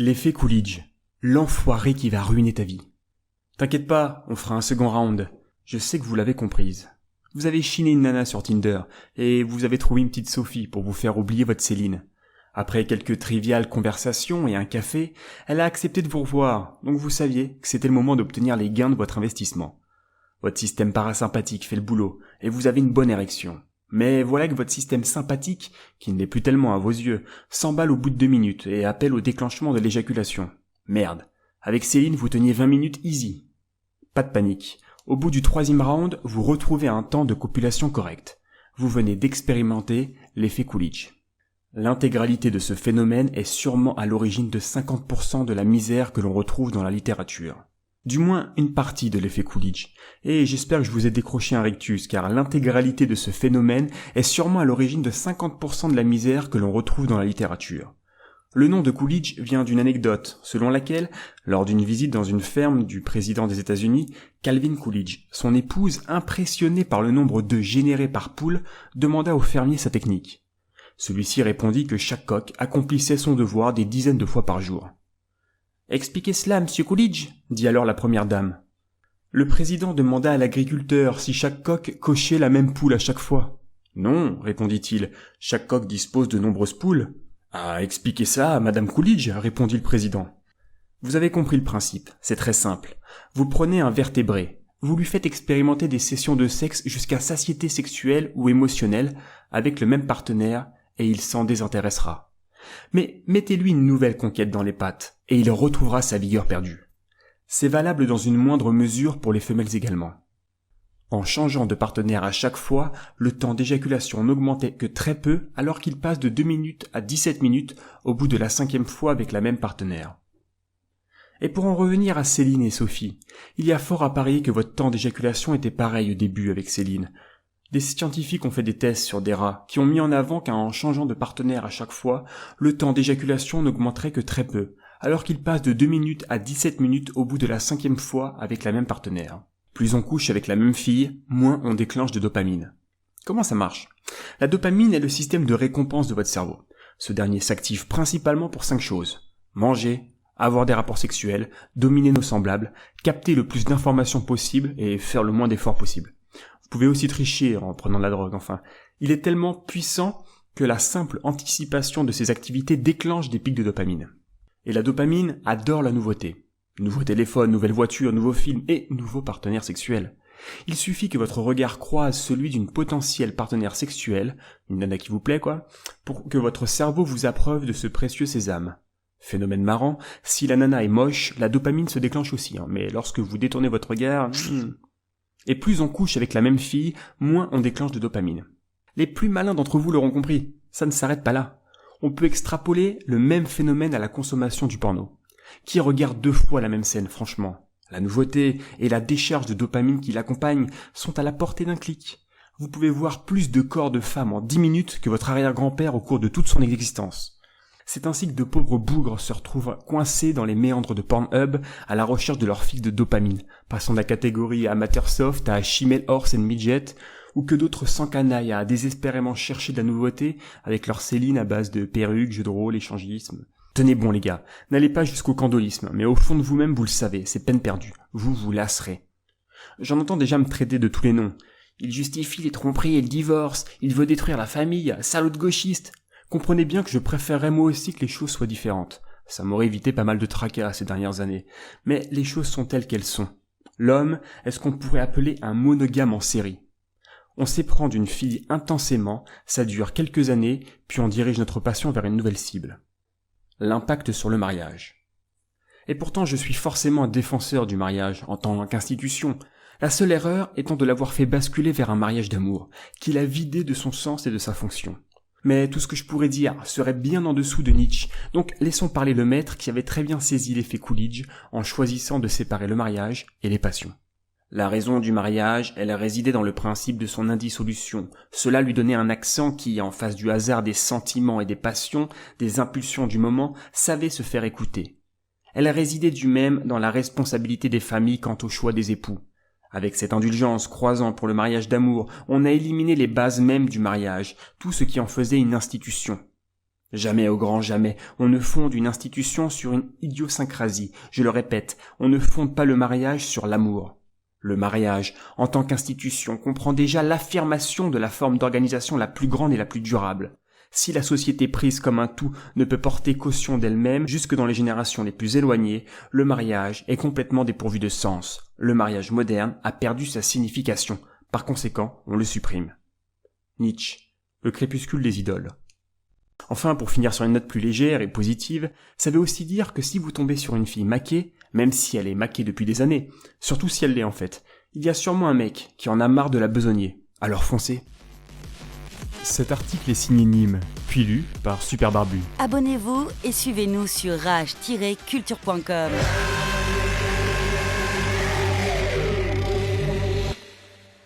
L'effet Coolidge, l'enfoiré qui va ruiner ta vie. T'inquiète pas, on fera un second round. Je sais que vous l'avez comprise. Vous avez chiné une nana sur Tinder, et vous avez trouvé une petite Sophie pour vous faire oublier votre Céline. Après quelques triviales conversations et un café, elle a accepté de vous revoir, donc vous saviez que c'était le moment d'obtenir les gains de votre investissement. Votre système parasympathique fait le boulot, et vous avez une bonne érection. Mais voilà que votre système sympathique, qui ne l'est plus tellement à vos yeux, s'emballe au bout de 2 minutes et appelle au déclenchement de l'éjaculation. Merde. Avec Céline, vous teniez 20 minutes easy. Pas de panique. Au bout du 3e round, vous retrouvez un temps de copulation correct. Vous venez d'expérimenter l'effet Coolidge. L'intégralité de ce phénomène est sûrement à l'origine de 50% de la misère que l'on retrouve dans la littérature. Du moins une partie de l'effet Coolidge. Et j'espère que je vous ai décroché un rictus, car l'intégralité de ce phénomène est sûrement à l'origine de 50% de la misère que l'on retrouve dans la littérature. Le nom de Coolidge vient d'une anecdote, selon laquelle, lors d'une visite dans une ferme du président des États-Unis, Calvin Coolidge, son épouse, impressionnée par le nombre d'œufs générés par poule, demanda au fermier sa technique. Celui-ci répondit que chaque coq accomplissait son devoir des dizaines de fois par jour. « Expliquez cela, monsieur Coolidge » dit alors la première dame. Le président demanda à l'agriculteur si chaque coq cochait la même poule à chaque fois. « Non, répondit-il, chaque coq dispose de nombreuses poules. »« Ah, expliquez ça à madame Coolidge » répondit le président. Vous avez compris le principe, c'est très simple. Vous prenez un vertébré, vous lui faites expérimenter des sessions de sexe jusqu'à satiété sexuelle ou émotionnelle avec le même partenaire et il s'en désintéressera. Mais mettez-lui une nouvelle conquête dans les pattes, et il retrouvera sa vigueur perdue. C'est valable dans une moindre mesure pour les femelles également. En changeant de partenaire à chaque fois, le temps d'éjaculation n'augmentait que très peu alors qu'il passe de 2 minutes à 17 minutes au bout de la 5e fois avec la même partenaire. Et pour en revenir à Céline et Sophie, il y a fort à parier que votre temps d'éjaculation était pareil au début avec Céline. Des scientifiques ont fait des tests sur des rats qui ont mis en avant qu'en changeant de partenaire à chaque fois, le temps d'éjaculation n'augmenterait que très peu, alors qu'il passe de 2 minutes à 17 minutes au bout de la 5e fois avec la même partenaire. Plus on couche avec la même fille, moins on déclenche de dopamine. Comment ça marche ? La dopamine est le système de récompense de votre cerveau. Ce dernier s'active principalement pour 5 choses. Manger, avoir des rapports sexuels, dominer nos semblables, capter le plus d'informations possible et faire le moins d'efforts possible. Vous pouvez aussi tricher en prenant de la drogue, enfin. Il est tellement puissant que la simple anticipation de ces activités déclenche des pics de dopamine. Et la dopamine adore la nouveauté. Nouveau téléphone, nouvelle voiture, nouveau film et nouveau partenaire sexuel. Il suffit que votre regard croise celui d'une potentielle partenaire sexuelle, une nana qui vous plaît quoi, pour que votre cerveau vous approuve de ce précieux sésame. Phénomène marrant, si la nana est moche, la dopamine se déclenche aussi, mais lorsque vous détournez votre regard... Et plus on couche avec la même fille, moins on déclenche de dopamine. Les plus malins d'entre vous l'auront compris, ça ne s'arrête pas là. On peut extrapoler le même phénomène à la consommation du porno. Qui regarde 2 fois la même scène, franchement ? La nouveauté et la décharge de dopamine qui l'accompagne sont à la portée d'un clic. Vous pouvez voir plus de corps de femmes en 10 minutes que votre arrière-grand-père au cours de toute son existence. C'est ainsi que de pauvres bougres se retrouvent coincés dans les méandres de Pornhub à la recherche de leur fixe de dopamine, passant de la catégorie amateur soft à Chimel Horse and Midget, ou que d'autres s'encanaillent à désespérément chercher de la nouveauté avec leur Céline à base de perruques, jeux de rôle, échangisme. Tenez bon les gars, n'allez pas jusqu'au candolisme, mais au fond de vous-même vous le savez, c'est peine perdue, vous vous lasserez. J'en entends déjà me traiter de tous les noms. Il justifie les tromperies et le divorce, il veut détruire la famille, salaud de gauchiste. Comprenez bien que je préférerais moi aussi que les choses soient différentes. Ça m'aurait évité pas mal de tracas ces dernières années. Mais les choses sont telles qu'elles sont. L'homme est ce qu'on pourrait appeler un monogame en série. On s'éprend d'une fille intensément, ça dure quelques années, puis on dirige notre passion vers une nouvelle cible. L'impact sur le mariage. Et pourtant je suis forcément un défenseur du mariage en tant qu'institution, la seule erreur étant de l'avoir fait basculer vers un mariage d'amour, qui l'a vidé de son sens et de sa fonction. Mais tout ce que je pourrais dire serait bien en dessous de Nietzsche, donc laissons parler le maître qui avait très bien saisi l'effet Coolidge en choisissant de séparer le mariage et les passions. La raison du mariage, elle résidait dans le principe de son indissolution. Cela lui donnait un accent qui, en face du hasard des sentiments et des passions, des impulsions du moment, savait se faire écouter. Elle résidait du même dans la responsabilité des familles quant au choix des époux. Avec cette indulgence croisant pour le mariage d'amour, on a éliminé les bases mêmes du mariage, tout ce qui en faisait une institution. Jamais, au grand jamais, on ne fonde une institution sur une idiosyncrasie. Je le répète, on ne fonde pas le mariage sur l'amour. Le mariage, en tant qu'institution, comprend déjà l'affirmation de la forme d'organisation la plus grande et la plus durable. Si la société prise comme un tout ne peut porter caution d'elle-même jusque dans les générations les plus éloignées, le mariage est complètement dépourvu de sens. Le mariage moderne a perdu sa signification. Par conséquent, on le supprime. Nietzsche, le crépuscule des idoles. Enfin, pour finir sur une note plus légère et positive, ça veut aussi dire que si vous tombez sur une fille maquée, même si elle est maquée depuis des années, surtout si elle l'est en fait, il y a sûrement un mec qui en a marre de la besogner. Alors foncez. Cet article est signé Nîmes, puis lu par Super Barbu. Abonnez-vous et suivez-nous sur rage-culture.com.